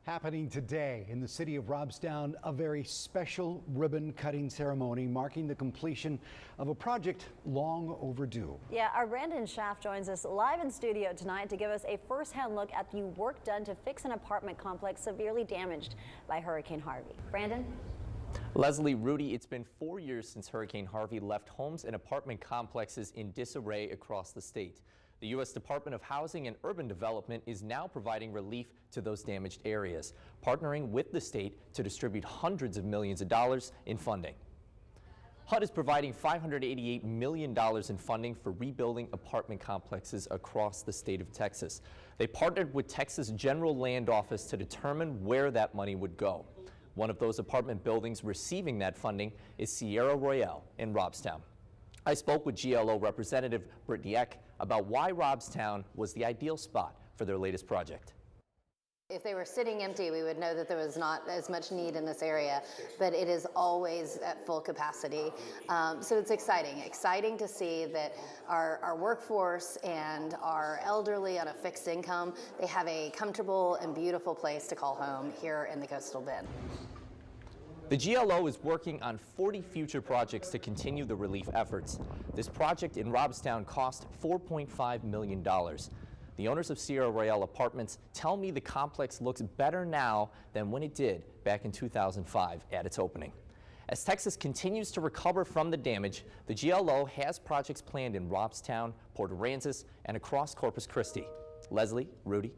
Happening today in the city of Robstown, a very special ribbon cutting ceremony marking the completion of a project long overdue. Yeah, our Brandon Schaff joins us live in studio tonight to give us a first-hand look at the work done to fix an apartment complex severely damaged by Hurricane Harvey. Brandon? Leslie, Rudy, it's been 4 years since Hurricane Harvey left homes and apartment complexes in disarray across the state. The U.S. Department of Housing and Urban Development is now providing relief to those damaged areas, partnering with the state to distribute hundreds of millions of dollars in funding. HUD is providing $588 million in funding for rebuilding apartment complexes across the state of Texas. They partnered with Texas General Land Office to determine where that money would go. One of those apartment buildings receiving that funding is Sierra Royale in Robstown. I spoke with GLO Representative Brittany Eck about why Robstown was the ideal spot for their latest project. If they were sitting empty, we would know that there was not as much need in this area, but it is always at full capacity. So it's exciting to see that our workforce and our elderly on a fixed income, they have a comfortable and beautiful place to call home here in the Coastal Bend. The GLO is working on 40 future projects to continue the relief efforts. This project in Robstown cost $4.5 million. The owners of Sierra Royale Apartments tell me the complex looks better now than when it did back in 2005 at its opening. As Texas continues to recover from the damage, the GLO has projects planned in Robstown, Port Aransas, and across Corpus Christi. Leslie, Rudy.